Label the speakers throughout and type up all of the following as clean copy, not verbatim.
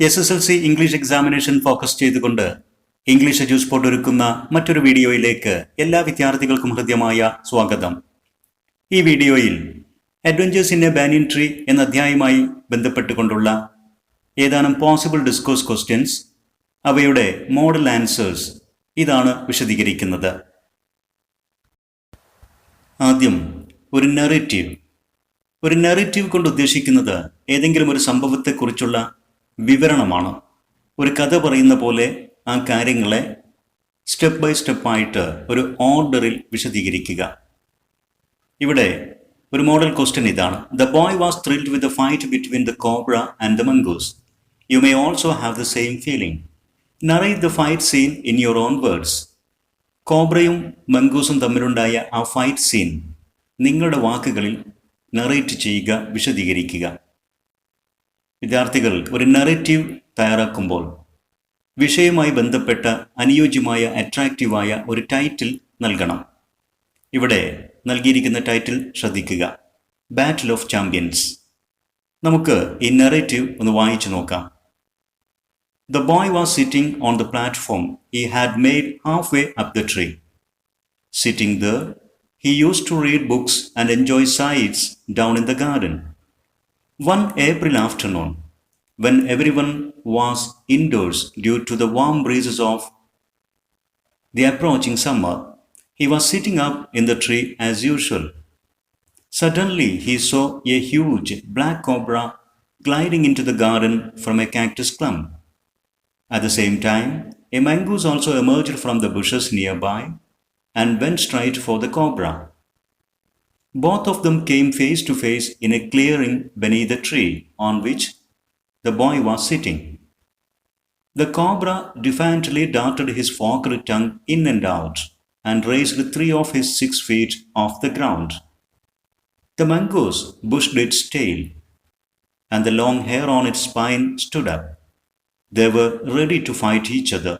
Speaker 1: SSLC English examination focus ചെയ്തുകൊണ്ട് English edu spot ഒരുക്കുന്ന മറ്റൊരു വീഡിയോയിലേക്ക് എല്ലാ വിദ്യാർത്ഥികൾക്കും ഹൃദ്യമായ സ്വാഗതം. ഈ വീഡിയോയിൽ adventures in A banyan tree എന്ന അധ്യായവുമായി ബന്ധപ്പെട്ടുകൊണ്ടുള്ള ഏതാനും പോസിബിൾ ഡിസ്കോഴ്സ് ക്വസ്റ്റ്യൻസ്, അവയുടെ മോഡൽ ആൻസേഴ്സ് ഇതാണ് വിശദീകരിക്കുന്നത്. ആദ്യം ഒരു നെറേറ്റീവ് കൊണ്ട് ഉദ്ദേശിക്കുന്നത് ഏതെങ്കിലും ഒരു സംഭവത്തെക്കുറിച്ചുള്ള വിവരണമാണ്. ഒരു കഥ പറയുന്ന പോലെ ആ കാര്യങ്ങളെ സ്റ്റെപ്പ് ബൈ സ്റ്റെപ്പായിട്ട് ഒരു ഓർഡറിൽ വിശദീകരിക്കുക. ഇവിടെ ഒരു മോഡൽ ക്വസ്റ്റ്യൻ ഇതാണ്: the boy was thrilled with the fight between the cobra and the mongoose. You may also have the same feeling. Narrate the fight scene in your own words. കോബ്രയും മംഗൂസും തമ്മിലുണ്ടായ ആ ഫൈറ്റ് സീൻ നിങ്ങളുടെ വാക്കുകളിൽ narrate ചെയ്യുക, വിശദീകരിക്കുക. വിദ്യാർത്ഥികൾ ഒരു നറേറ്റീവ് തയ്യാറാക്കുമ്പോൾ വിഷയവുമായി ബന്ധപ്പെട്ട അനുയോജ്യമായ അട്രാക്റ്റീവായ ഒരു ടൈറ്റിൽ നൽകണം. ഇവിടെ നൽകിയിരിക്കുന്ന ടൈറ്റിൽ ശ്രദ്ധിക്കുക: ബാറ്റിൽ ഓഫ് ചാമ്പ്യൻസ്. നമുക്ക് ഈ നറേറ്റീവ് ഒന്ന് വായിച്ചു നോക്കാം. The boy was sitting on the platform he had made halfway up the tree. Sitting there, he used to read books and enjoy sights down in the garden. One April afternoon, when everyone was indoors due to the warm breezes of the approaching summer, he was sitting up in the tree as usual. Suddenly, he saw a huge black cobra gliding into the garden from a cactus clump. At the same time, a mongoose also emerged from the bushes nearby and went straight for the cobra. Both of them came face to face in a clearing beneath the tree on which the boy was sitting. The cobra defiantly darted his forked tongue in and out and raised 3 of his 6 feet off the ground. The mongoose bushed its tail, and the long hair on its spine stood up. They were ready to fight each other.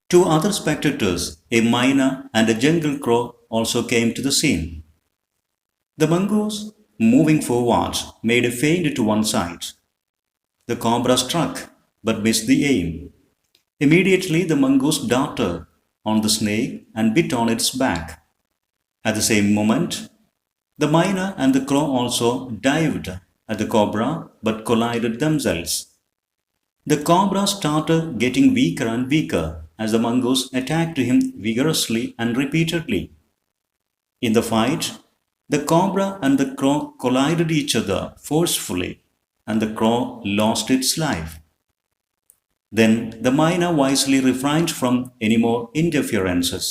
Speaker 1: 2 other spectators, a myna and a jungle crow, also came to the scene. The mongoose, moving forward, made a feint to one side. The cobra struck but missed the aim. Immediately the mongoose darted on the snake and bit on its back. At the same moment, the myna and the crow also dived at the cobra but collided themselves. The cobra started getting weaker and weaker as the mongoose attacked him vigorously and repeatedly. In the fight, the cobra and the crow collided each other forcefully, and the crow lost its life. Then the myna wisely refrained from any more interferences.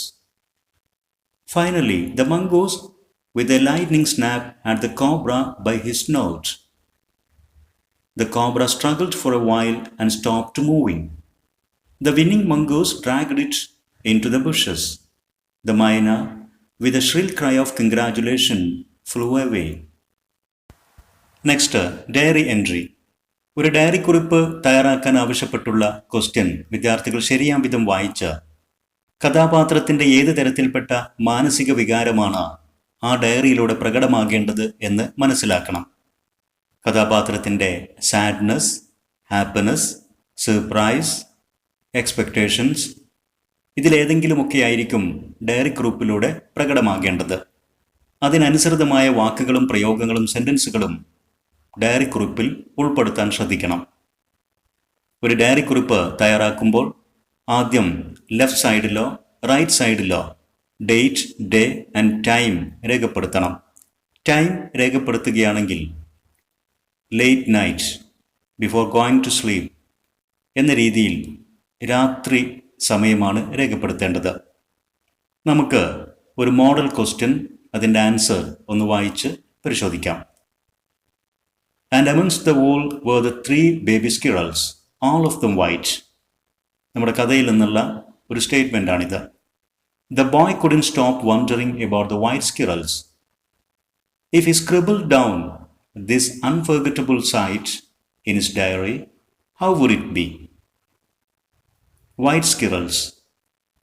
Speaker 1: Finally, the mongoose, with a lightning snap, had the cobra by his note. The cobra struggled for a while and stopped moving. The winning mongoose dragged it into the bushes. The myna, with a shrill cry of congratulation, flew away. Next, diary entry. ഒരു diary കുറിപ്പ് തയ്യാറാക്കാൻ ആവശ്യപ്പെട്ടുള്ള question വിദ്യാർത്ഥികൾ ശരിയാം വിധം വായിച്ച് കഥാപാത്രത്തിൻ്റെ ഏത് തരത്തിൽപ്പെട്ട മാനസിക വികാരമാണ് ആ ഡയറിയിലൂടെ പ്രകടമാകേണ്ടത് എന്ന് മനസ്സിലാക്കണം. കഥാപാത്രത്തിൻ്റെ സാഡ്നെസ്, ഹാപ്പിനെസ്, സർപ്രൈസ്, എക്സ്പെക്റ്റേഷൻസ്, ഇതിലേതെങ്കിലുമൊക്കെ ആയിരിക്കും ഡയറി കുറിപ്പിലൂടെ പ്രകടമാകേണ്ടത്. അതിനനുസൃതമായ വാക്കുകളും പ്രയോഗങ്ങളും സെൻറ്റൻസുകളും ഡയറി കുറിപ്പിൽ ഉൾപ്പെടുത്താൻ ശ്രദ്ധിക്കണം. ഒരു ഡയറി കുറിപ്പ് തയ്യാറാക്കുമ്പോൾ ആദ്യം ലെഫ്റ്റ് സൈഡിലോ റൈറ്റ് സൈഡിലോ ഡേറ്റ്, ഡേ ആൻഡ് ടൈം രേഖപ്പെടുത്തണം. ടൈം രേഖപ്പെടുത്തുകയാണെങ്കിൽ late night, before going to sleep എന്ന രീതിയിൽ രാത്രി സമയമാണ് രേഖപ്പെടുത്തേണ്ടത്. നമുക്ക് ഒരു മോഡൽ ക്വസ്റ്റ്യൻ, അതിൻ്റെ ആൻസർ ഒന്ന് വായിച്ച് പരിശോധിക്കാം. And amongst the wool were the 3 baby squirrels, all of them white. നമ്മുടെ കഥയിൽ നിന്നുള്ള ഒരു സ്റ്റേറ്റ്മെൻ്റ് ആണിത്. The boy couldn't stop wondering about the white squirrels. If he scribbled down this unforgettable sight in his diary, how would it be? White squirrels,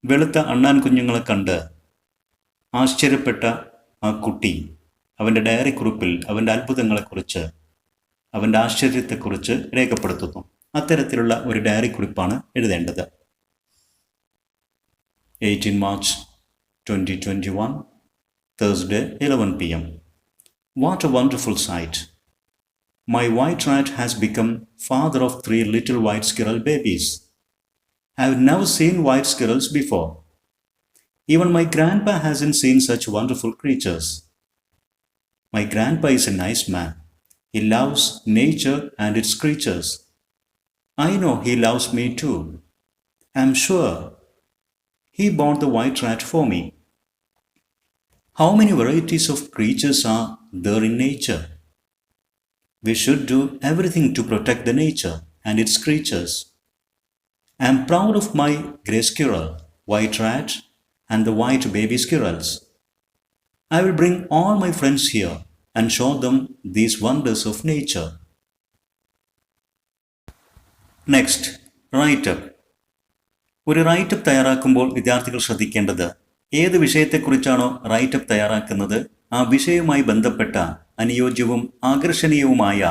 Speaker 1: വെളുത്ത അണ്ണാൻ കുഞ്ഞുങ്ങളെ കണ്ട് ആശ്ചര്യപ്പെട്ട ആ കുട്ടി അവൻ്റെ ഡയറി കുറിപ്പിൽ അവൻ്റെ അത്ഭുതങ്ങളെക്കുറിച്ച് അവൻ്റെ ആശ്ചര്യത്തെക്കുറിച്ച് രേഖപ്പെടുത്തുന്നു. അത്തരത്തിലുള്ള ഒരു ഡയറി കുറിപ്പാണ് എഴുതേണ്ടത്. 18 March 2021, Thursday, 11 p.m. What a wonderful sight! My white rat has become father of 3 little white squirrel babies. I have never seen white squirrels before. Even my grandpa hasn't seen such wonderful creatures. My grandpa is a nice man. He loves nature and its creatures. I know he loves me too. I am sure he bought the white rat for me. How many varieties of creatures are there in nature? We should do everything to protect the nature and its creatures. I am proud of my grey squirrel, white rat, and the white baby squirrels. I will bring all my friends here and show them these wonders of nature. Next, write-up. ഒരു writeup തയ്യാറാക്കുമ്പോൾ വിദ്യാർത്ഥികൾ ശ്രദ്ധിക്കേണ്ടത്, ഏത് വിഷയത്തെക്കുറിച്ചാണോ writeup തയ്യാറാക്കുന്നത് ആ വിഷയവുമായി ബന്ധപ്പെട്ട അനുയോജ്യവും ആകർഷണീയവുമായ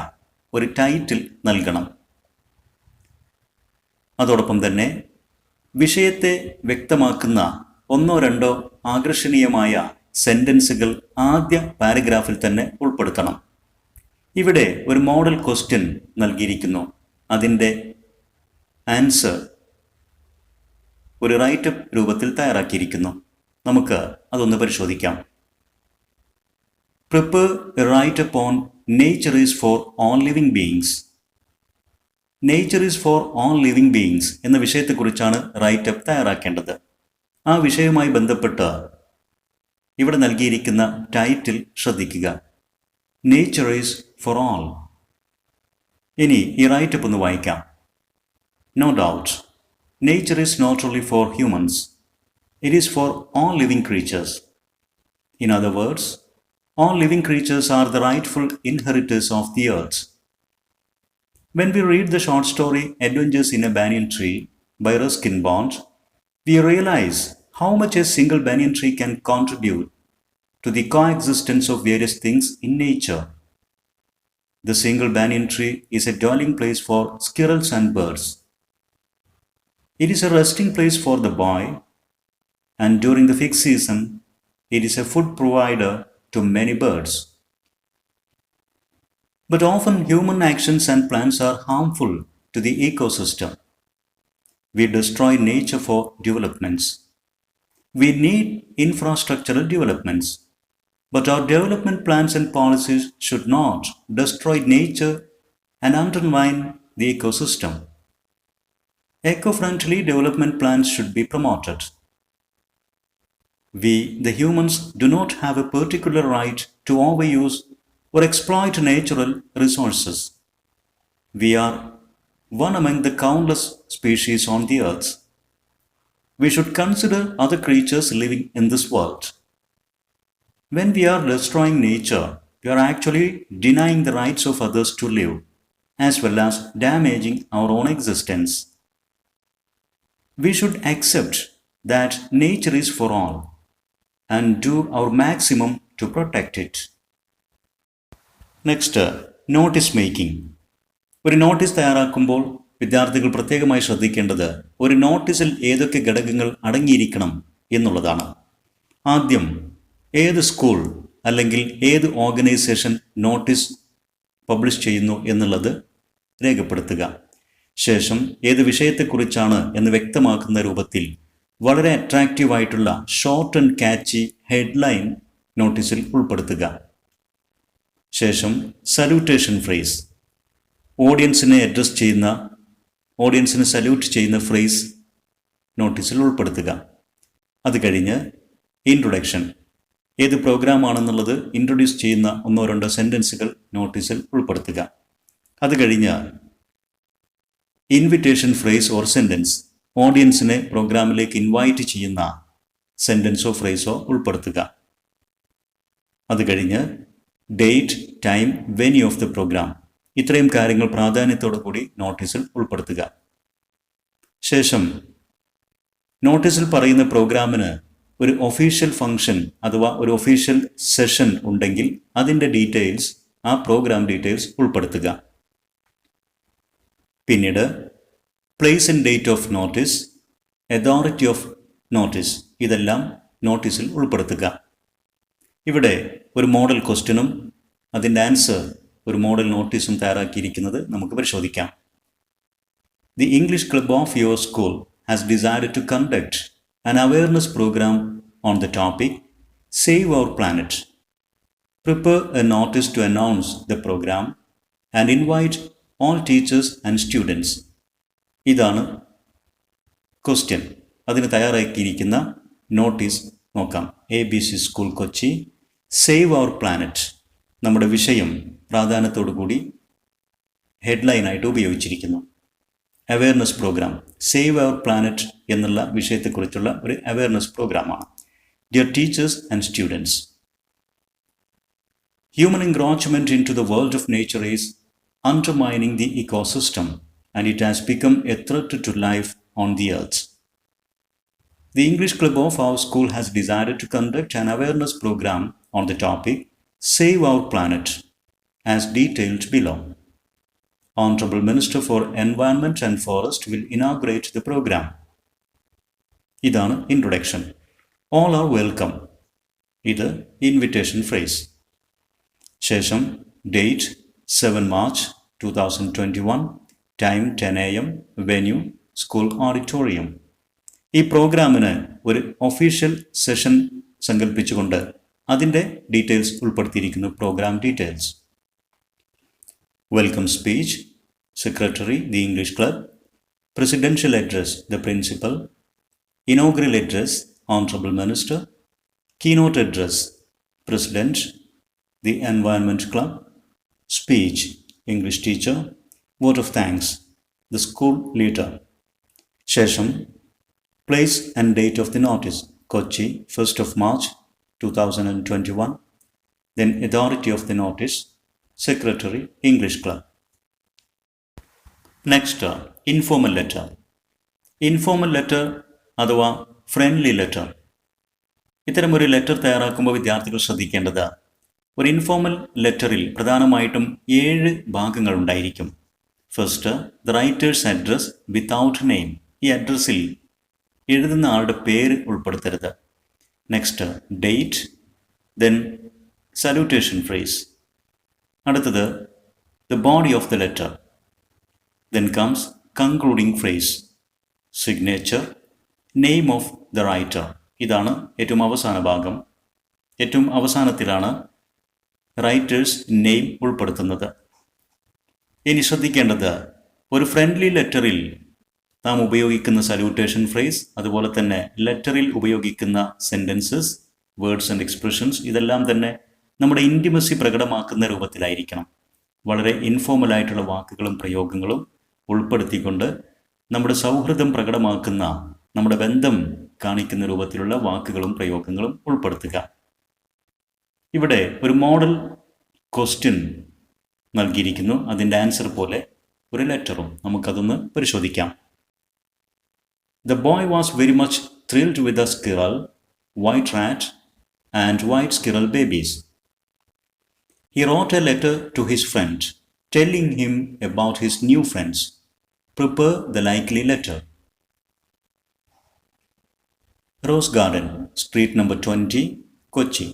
Speaker 1: ഒരു ടൈറ്റിൽ നൽകണം. അതോടൊപ്പം തന്നെ വിഷയത്തെ വ്യക്തമാക്കുന്ന 1-2 ആകർഷണീയമായ സെൻറ്റൻസുകൾ ആദ്യ പാരഗ്രാഫിൽ തന്നെ ഉൾപ്പെടുത്തണം. ഇവിടെ ഒരു മോഡൽ ക്വസ്റ്റ്യൻ നൽകിയിരിക്കുന്നു. അതിൻ്റെ ആൻസർ ഒരു റൈറ്റപ്പ് രൂപത്തിൽ തയ്യാറാക്കിയിരിക്കുന്നു. നമുക്ക് അതൊന്ന് പരിശോധിക്കാം. Prepare a write-up on nature is for all living beings. Nature is for all living beings എന്ന വിഷയത്തെക്കുറിച്ചാണ് റൈറ്റപ്പ് തയ്യാറാക്കേണ്ടത്. ആ വിഷയവുമായി ബന്ധപ്പെട്ട് ഇവിടെ നൽകിയിരിക്കുന്ന ടൈറ്റിൽ ശ്രദ്ധിക്കുക. Nature is for all. ഇനി ഈ റൈറ്റപ്പ് ഒന്ന് വായിക്കാം. No doubt, nature is not only for humans. It is for all living creatures. In other words, all living creatures are the rightful inheritors of the earth. When we read the short story Adventures in a Banyan Tree by Ruskin Bond, we realize how much a single banyan tree can contribute to the coexistence of various things in nature. The single banyan tree is a dwelling place for squirrels and birds. It is a resting place for the boy, and during the fig season, it is a food provider to many birds. But often human actions and plans are harmful to the ecosystem. We destroy nature for developments. We need infrastructural developments, but our development plans and policies should not destroy nature and undermine the ecosystem. Eco-friendly development plans should be promoted. We, the humans, do not have a particular right to overuse or exploit natural resources. We are one among the countless species on the earth. We should consider other creatures living in this world. When we are destroying nature, we are actually denying the rights of others to live, as well as damaging our own existence. We should accept that nature is for all and do our maximum to protect it. Next, notice making. ഒരു notice തയ്യാറാക്കുമ്പോൾ വിദ്യാർത്ഥികൾ പ്രത്യേകമായി ശ്രദ്ധിക്കേണ്ടത് ഒരു നോട്ടീസിൽ ഏതൊക്കെ ഘടകങ്ങൾ അടങ്ങിയിരിക്കണം എന്നുള്ളതാണ്. ആദ്യം ഏത് സ്കൂൾ അല്ലെങ്കിൽ ഏത് ഓർഗനൈസേഷൻ നോട്ടീസ് പബ്ലിഷ് ചെയ്യുന്നു എന്നുള്ളത് രേഖപ്പെടുത്തുക. ശേഷം ഏത് വിഷയത്തെക്കുറിച്ചാണ് എന്ന് വ്യക്തമാക്കുന്ന രൂപത്തിൽ വളരെ അട്രാക്റ്റീവായിട്ടുള്ള ഷോർട്ട് ആൻഡ് ക്യാച്ചി ഹെഡ്ലൈൻ നോട്ടീസിൽ ഉൾപ്പെടുത്തുക. ശേഷം സല്യൂട്ടേഷൻ ഫ്രേസ്, ഓഡിയൻസിനെ അഡ്രസ് ചെയ്യുന്ന, ഓഡിയൻസിനെ സല്യൂട്ട് ചെയ്യുന്ന ഫ്രേസ് നോട്ടീസിൽ ഉൾപ്പെടുത്തുക. അത് കഴിഞ്ഞ് ഇൻട്രൊഡക്ഷൻ, ഏത് പ്രോഗ്രാമാണെന്നുള്ളത് ഇൻട്രൊഡ്യൂസ് ചെയ്യുന്ന 1-2 സെൻറ്റൻസുകൾ നോട്ടീസിൽ ഉൾപ്പെടുത്തുക. അത് കഴിഞ്ഞ് ഇൻവിറ്റേഷൻ ഫ്രേസ് ഓർ സെൻറ്റൻസ്, ഓഡിയൻസിനെ പ്രോഗ്രാമിലേക്ക് ഇൻവൈറ്റ് ചെയ്യുന്ന സെൻറ്റൻസോ ഫ്രേസോ ഉൾപ്പെടുത്തുക. അത് കഴിഞ്ഞ് date, time, venue of the programme, ഇത്രയും കാര്യങ്ങൾ പ്രാധാന്യത്തോടു കൂടി നോട്ടീസിൽ ഉൾപ്പെടുത്തുക. ശേഷം നോട്ടീസിൽ പറയുന്ന പ്രോഗ്രാമിന് ഒരു ഒഫീഷ്യൽ ഫംഗ്ഷൻ അഥവാ ഒരു ഒഫീഷ്യൽ സെഷൻ ഉണ്ടെങ്കിൽ അതിൻ്റെ ഡീറ്റെയിൽസ്, ആ പ്രോഗ്രാം ഡീറ്റെയിൽസ് ഉൾപ്പെടുത്തുക. പിന്നീട് place and date of notice, authority of notice, ഇതെല്ലാം നോട്ടീസിൽ ഉൾപ്പെടുത്തുക. ഇവിടെ ഒരു മോഡൽ ക്വസ്റ്റ്യനും അതിൻ്റെ ആൻസർ ഒരു മോഡൽ നോട്ടീസും തയ്യാറാക്കിയിരിക്കുന്നത് നമുക്ക് പരിശോധിക്കാം. The English Club of your school has decided to conduct an awareness program on the topic Save Our Planet. Prepare a notice to announce the program and invite all teachers and students. ഇതാണ് question. അതിന് തയ്യാറാക്കിയിരിക്കുന്ന notice നോക്കാം. ABC school Kochi, save our planet. നമ്മുടെ വിഷയം പ്രാധാന്യത്തോടു കൂടി ഹെഡ്ലൈനായിട്ട് ഉപയോഗിച്ചിരിക്കുന്നു. Awareness program, save our planet എന്നുള്ള വിഷയത്തെക്കുറിച്ചുള്ള ഒരു അവയർനെസ് പ്രോഗ്രാമാണ്. Dear teachers and students, human encroachment into the world of nature is undermining the ecosystem and it has become a threat to life on the earth. The English Club of our school has decided to conduct an awareness program on the topic Save Our Planet as detailed below. Honorable Minister for Environment and Forest will inaugurate the program. ഇതാണ് introduction. All are welcome. ഇത് invitation phrase. ശേഷം date 7 March 2021, time 10 AM, venue school auditorium. ഈ പ്രോഗ്രാമിന് ഒരു official session സങ്കല്പിച്ചുകൊണ്ട് അതിൻ്റെ details ഉൾപ്പെടുത്തിയിരിക്കുന്നു. Program details: welcome speech, secretary the English club, presidential address the principal, inaugural address honourable minister, keynote address president the environment club, speech English teacher, vote of thanks the school leader. ശേഷം place and date of the notice Kochi 1 March 2021, then authority of the notice secretary English club. Next, informal letter. Informal letter അഥവാ friendly letter. ഇത്തരമൊരു letter തയ്യാറാക്കുമ്പോൾ വിദ്യാർത്ഥികൾ ശ്രദ്ധിക്കേണ്ടത്, ഒരു informal ലെറ്ററിൽ പ്രധാനമായിട്ടും 7 ഭാഗങ്ങൾ ഉണ്ടായിരിക്കും. First, the writer's address without name. ഈ അഡ്രസ്സിൽ എഴുതുന്ന ആളുടെ പേര് ഉൾപ്പെടുത്തരുത്. Next, date, then salutation phrase. അടുത്തത്, the body of the letter. Then comes concluding phrase, signature, name of the writer. ഇതാണ് ഏറ്റവും അവസാന ഭാഗം. ഏറ്റവും അവസാനത്തിലാണ് റൈറ്റേഴ്സ് നെയിം ഉൾപ്പെടുത്തുന്നത്. ഇനി ശ്രദ്ധിക്കേണ്ടത്, ഒരു ഫ്രണ്ട്ലി ലെറ്ററിൽ നാം ഉപയോഗിക്കുന്ന സല്യൂട്ടേഷൻ ഫ്രേസ്, അതുപോലെ തന്നെ ലെറ്ററിൽ ഉപയോഗിക്കുന്ന സെൻറ്റൻസസ്, വേർഡ്സ് ആൻഡ് എക്സ്പ്രഷൻസ്, ഇതെല്ലാം തന്നെ നമ്മുടെ ഇൻറ്റിമസി പ്രകടമാക്കുന്ന രൂപത്തിലായിരിക്കണം. വളരെ ഇൻഫോർമലായിട്ടുള്ള വാക്കുകളും പ്രയോഗങ്ങളും ഉൾപ്പെടുത്തിക്കൊണ്ട് നമ്മുടെ സൗഹൃദം പ്രകടമാക്കുന്ന, നമ്മുടെ ബന്ധം കാണിക്കുന്ന രൂപത്തിലുള്ള വാക്കുകളും പ്രയോഗങ്ങളും ഉൾപ്പെടുത്തുക. ഇവിടെ ഒരു മോഡൽ ക്വസ്റ്റ്യൻ നൽകിയിരിക്കുന്നു. അതിൻ്റെ ആൻസർ പോലെ ഒരു ലെറ്ററും. നമുക്കതൊന്ന് പരിശോധിക്കാം. The boy was very much thrilled with the squirrel, white rat, and white squirrel babies. He wrote a letter to his friend, telling him about his new friends. Prepare the likely letter. Rose Garden, Street number 20, Kochi,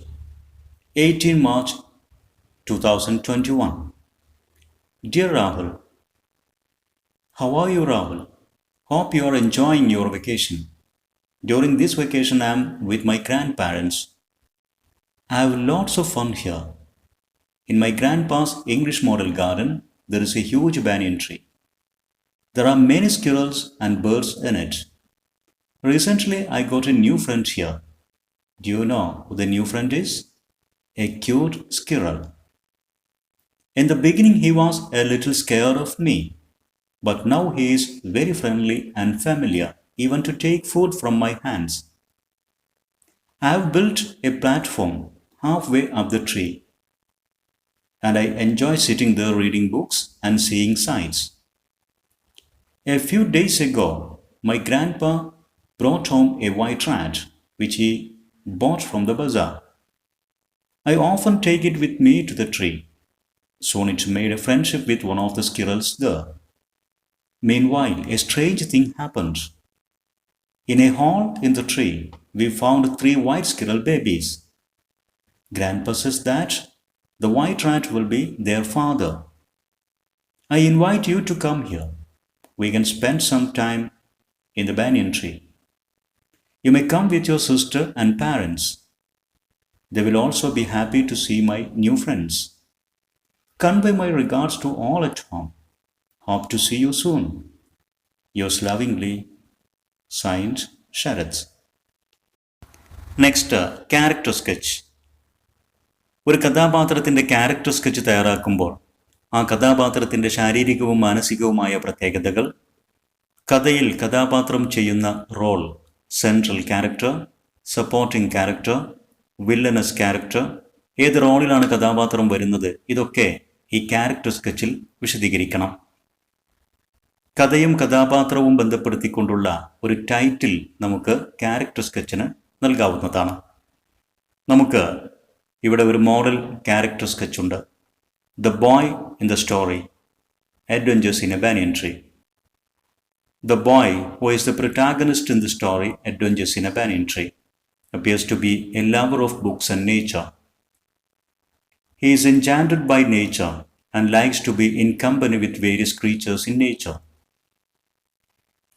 Speaker 1: 18 March 2021. Dear Rahul, how are you, Rahul? Hope you are enjoying your vacation. During this vacation, I am with my grandparents. I have lots of fun here. In my grandpa's English model garden, there is a huge banyan tree. There are many squirrels and birds in it. Recently, I got a new friend here. Do you know who the new friend is? A cute squirrel. In the beginning, he was a little scared of me. But now he is very friendly and familiar, even to take food from my hands. I have built a platform halfway up the tree, and I enjoy sitting there reading books and seeing sights. A few days ago, my grandpa brought home a white rat, which he bought from the bazaar. I often take it with me to the tree. Soon it made a friendship with one of the squirrels there. Meanwhile, a strange thing happened. In a hole in the tree, we found 3 white squirrel babies. Grandpa says that the white rat will be their father. I invite you to come here. We can spend some time in the banyan tree. You may come with your sister and parents. They will also be happy to see my new friends. Convey my regards to all at home. Hope to see you soon. Yours lovingly, signed Sharath. Next, character sketch. ഒരു കഥാപാത്രത്തിൻ്റെ character sketch തയ്യാറാക്കുമ്പോൾ ആ കഥാപാത്രത്തിൻ്റെ ശാരീരികവും മാനസികവുമായ പ്രത്യേകതകൾ, കഥയിൽ കഥാപാത്രം ചെയ്യുന്ന role, central character, supporting character, villainous character, ഏത് റോളിലാണ് കഥാപാത്രം വരുന്നത്, ഇതൊക്കെ ഈ ക്യാരക്ടർ സ്കെച്ചിൽ വിശദീകരിക്കണം. കഥയും കഥാപാത്രവും ബന്ധപ്പെടുത്തിക്കൊണ്ടുള്ള ഒരു ടൈറ്റിൽ നമുക്ക് ക്യാരക്ടർ സ്കെച്ചിന് നൽകാവുന്നതാണ്. നമുക്ക് ഇവിടെ ഒരു മോഡൽ ക്യാരക്ടർ സ്കെച്ചുണ്ട്. The boy in the story, Adventures in a Banyan Tree. The boy, who is the protagonist in the story, Adventures in a Banyan Tree, appears to be a lover of books and nature. He is enchanted by nature and likes to be in company with various creatures in nature.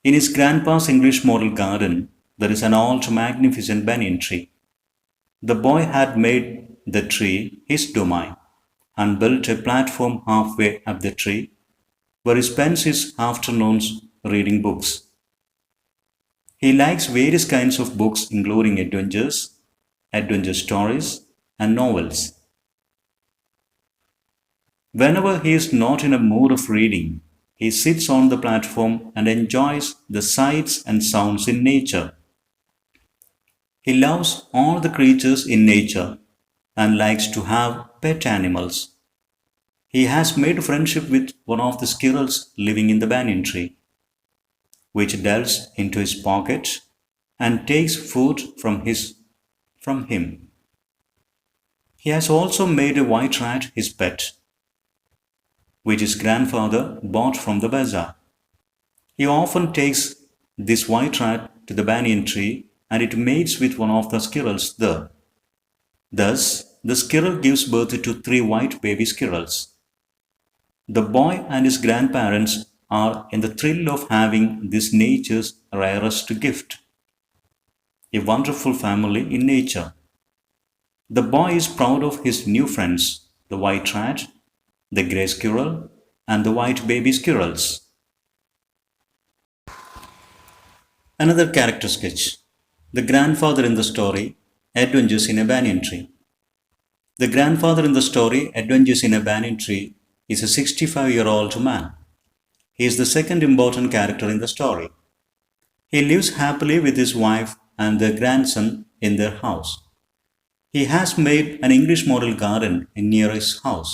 Speaker 1: In his grandpa's English model garden, there is an old magnificent banyan tree. The boy had made the tree his domain and built a platform halfway up the tree where he spends his afternoons reading books. He likes various kinds of books including adventures, adventure stories, and novels. Whenever he is not in a mood of reading, he sits on the platform and enjoys the sights and sounds in nature. He loves all the creatures in nature and likes to have pet animals. He has made friendship with one of the squirrels living in the banyan tree, which delves into his pocket and takes food from him. He has also made a white rat his pet, which his grandfather bought from the bazaar. He often takes this white rat to the banyan tree and it mates with one of the squirrels there. Thus, the squirrel gives birth to 3 white baby squirrels. The boy and his grandparents are in the thrill of having this nature's rarest gift, a wonderful family in nature. The boy is proud of his new friends, the white rat, the grey squirrel, and the white baby squirrels. Another character sketch. The grandfather in the story, Adventures in a Banyan Tree. The grandfather in the story, Adventures in a Banyan Tree, is a 65-year-old man. He is the second important character in the story. He lives happily with his wife and their grandson in their house. He has made an English model garden near his house.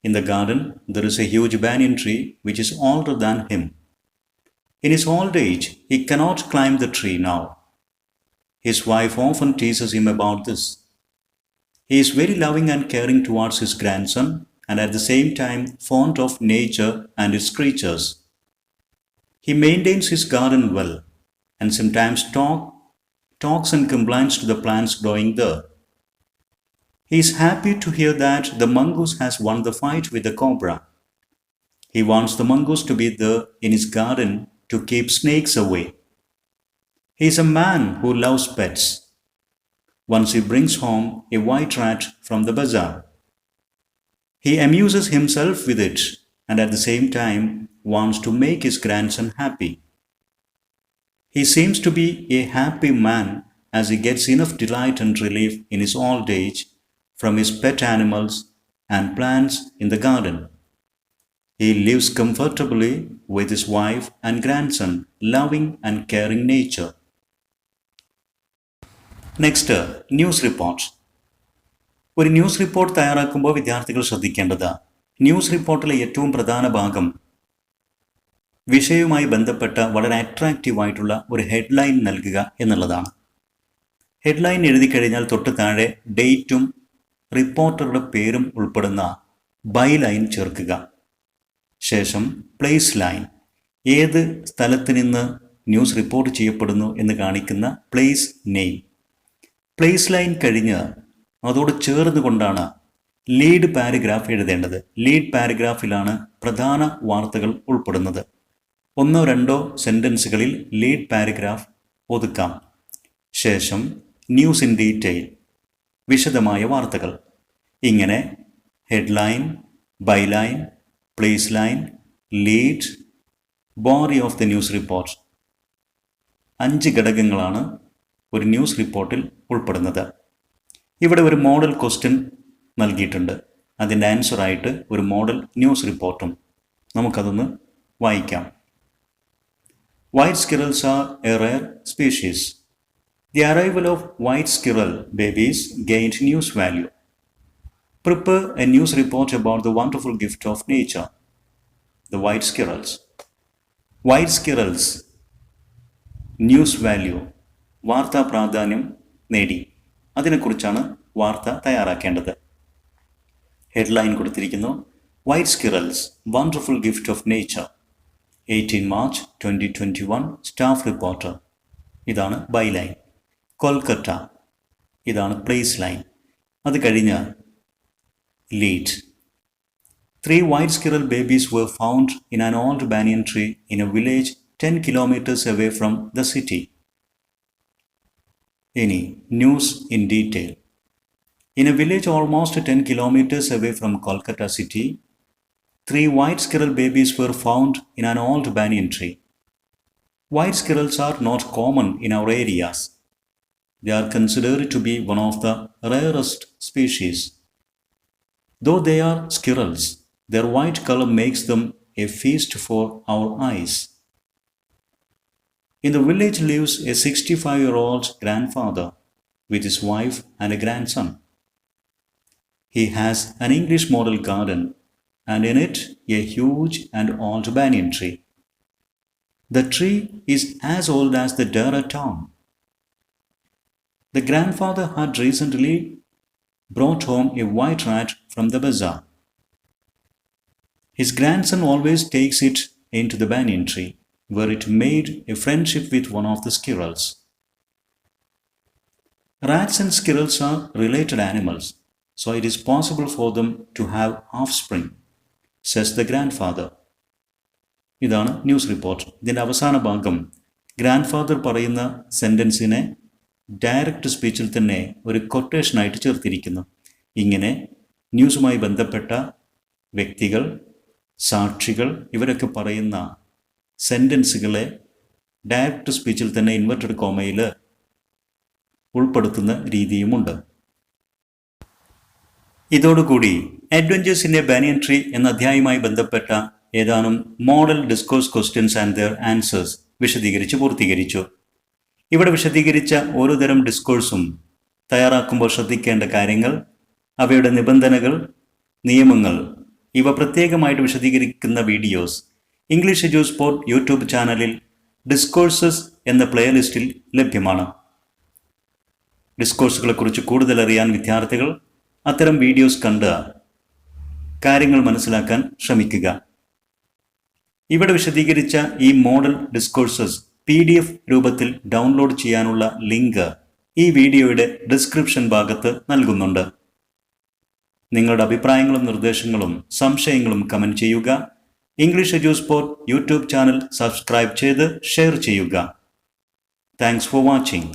Speaker 1: In the garden, there is a huge banyan tree which is older than him. In his old age, he cannot climb the tree now. His wife often teases him about this. He is very loving and caring towards his grandson and at the same time fond of nature and its creatures. He maintains his garden well and sometimes talks and complains to the plants growing there. He is happy to hear that the mongoose has won the fight with the cobra. He wants the mongoose to be there in his garden to keep snakes away. He is a man who loves pets. Once he brings home a white rat from the bazaar. He amuses himself with it and at the same time wants to make his grandson happy. He seems to be a happy man as he gets enough delight and relief in his old age from his pet animals and plants in the garden. He lives comfortably with his wife and grandson, loving and caring nature. Next news report. ഒരു news report തയ്യാറാക്കുമ്പോൾ വിദ്യാർത്ഥികൾ ശ്രദ്ധിക്കേണ്ടത് news റിപ്പോർട്ടിലെ ഏറ്റവും പ്രധാന ഭാഗം വിഷയവുമായി ബന്ധപ്പെട്ട വളരെ അട്രാക്റ്റീവായിട്ടുള്ള ഒരു ഹെഡ്ലൈൻ നൽകുക എന്നുള്ളതാണ്. ഹെഡ്ലൈൻ എഴുതി കഴിഞ്ഞാൽ തൊട്ട് താഴെ ഡേറ്റും റിപ്പോർട്ടറുടെ പേരും ഉൾപ്പെടുന്ന ബൈ ലൈൻ ചേർക്കുക. ശേഷം പ്ലേസ് ലൈൻ, ഏത് സ്ഥലത്ത് നിന്ന് ന്യൂസ് റിപ്പോർട്ട് ചെയ്യപ്പെടുന്നു എന്ന് കാണിക്കുന്ന പ്ലേസ് നെയിം. പ്ലേസ് ലൈൻ കഴിഞ്ഞ് അതോട് ചേർന്നുകൊണ്ടാണ് ലീഡ് പാരഗ്രാഫ് എഴുതേണ്ടത്. ലീഡ് പാരഗ്രാഫിലാണ് പ്രധാന വാർത്തകൾ ഉൾപ്പെടുന്നത്. 1-2 സെന്റൻസുകളിൽ ലീഡ് പാരഗ്രാഫ് ഒതുക്കാം. ശേഷം ന്യൂസ് ഇൻ ഡീറ്റെയിൽ, വിശദമായ വാർത്തകൾ. ഇങ്ങനെ headline, byline, place line, lead, body of the news report. 5 ഘടകങ്ങളാണ് ഒരു ന്യൂസ് റിപ്പോർട്ടിൽ ഉൾപ്പെടുന്നത്. ഇവിടെ ഒരു മോഡൽ ക്വസ്റ്റ്യൻ നൽകിയിട്ടുണ്ട്. അതിൻ്റെ ആൻസറായിട്ട് ഒരു മോഡൽ ന്യൂസ് റിപ്പോർട്ടും. നമുക്കതൊന്ന് വായിക്കാം. White squirrels are a rare species. The arrival of white squirrel babies gained news value. Prepare a news report about the wonderful gift of nature, the white squirrels. White squirrels, news value, വാർത്താ പ്രാധാന്യം നേടി. അതിനെക്കുറിച്ചാണ് വാർത്ത തയ്യാറാക്കേണ്ടത്. Headline കൊടുത്തിരിക്കുന്നു, white squirrels, wonderful gift of nature, 18 March 2021, staff reporter. ഇതാണ് byline. Kolkata, ഇതാണ് place line. അത് കഴിഞ്ഞ് lead. 3 white squirrel babies were found in an old banyan tree in a village 10 kilometers away from the city. ഇനി news in detail. In a village almost 10 kilometers away from Kolkata city, 3 white squirrel babies were found in an old banyan tree. White squirrels are not common in our areas. They are considered to be one of the rarest species. Though they are squirrels, their white color makes them a feast for our eyes. In the village lives a 65-year-old grandfather with his wife and a grandson. He has an English model garden and in it a huge and old banyan tree. The tree is as old as the Dara town. The grandfather had recently brought home a white rat from the bazaar. His grandson always takes it into the banyan tree, where it made a friendship with one of the squirrels. Rats and squirrels are related animals, so it is possible for them to have offspring, says the grandfather. ഇതാണ് news report. ഇതിൻ്റെ അവസാന ഭാഗം grand പറയുന്ന സെൻറ്റൻസിനെ direct സ്പീച്ചിൽ തന്നെ ഒരു കൊട്ടേഷനായിട്ട് ചേർത്തിരിക്കുന്നു. ഇങ്ങനെ ന്യൂസുമായി ബന്ധപ്പെട്ട വ്യക്തികൾ, സാക്ഷികൾ ഇവരൊക്കെ പറയുന്ന സെൻറ്റൻസുകളെ ഡയറക്റ്റ് സ്പീച്ചിൽ തന്നെ ഇൻവെർട്ടഡ് കോമയിൽ ഉൾപ്പെടുത്തുന്ന രീതിയുമുണ്ട്. ഇതോടുകൂടി adventures in A banyan tree എന്ന അധ്യായവുമായി ബന്ധപ്പെട്ട ഏതാനും model discourse questions and their answers വിശദീകരിച്ച് പൂർത്തീകരിച്ചു. ഇവിടെ വിശദീകരിച്ച ഓരോ തരം ഡിസ്കോഴ്സും തയ്യാറാക്കുമ്പോൾ ശ്രദ്ധിക്കേണ്ട കാര്യങ്ങൾ, അവയുടെ നിബന്ധനകൾ, നിയമങ്ങൾ, ഇവ പ്രത്യേകമായിട്ട് വിശദീകരിക്കുന്ന videos English edu spot YouTube ചാനലിൽ ഡിസ്കോഴ്സസ് എന്ന പ്ലേലിസ്റ്റിൽ ലഭ്യമാണ്. ഡിസ്കോഴ്സുകളെക്കുറിച്ച് കൂടുതൽ അറിയാൻ വിദ്യാർത്ഥികൾ അത്തരം വീഡിയോസ് കണ്ട് കാര്യങ്ങൾ മനസ്സിലാക്കാൻ ശ്രമിക്കുക. ഇവിടെ വിശദീകരിച്ച ഈ മോഡൽ ഡിസ്കോഴ്സസ് PDF രൂപത്തിൽ ഡൗൺലോഡ് ചെയ്യാനുള്ള ലിങ്ക് ഈ വീഡിയോയുടെ ഡിസ്ക്രിപ്ഷൻ ഭാഗത്ത് നൽകുന്നുണ്ട്. നിങ്ങളുടെ അഭിപ്രായങ്ങളും നിർദ്ദേശങ്ങളും സംശയങ്ങളും കമൻറ്റ് ചെയ്യുക. English edu spot YouTube channel subscribe ചെയ്ത് ഷെയർ ചെയ്യുക. Thanks for watching.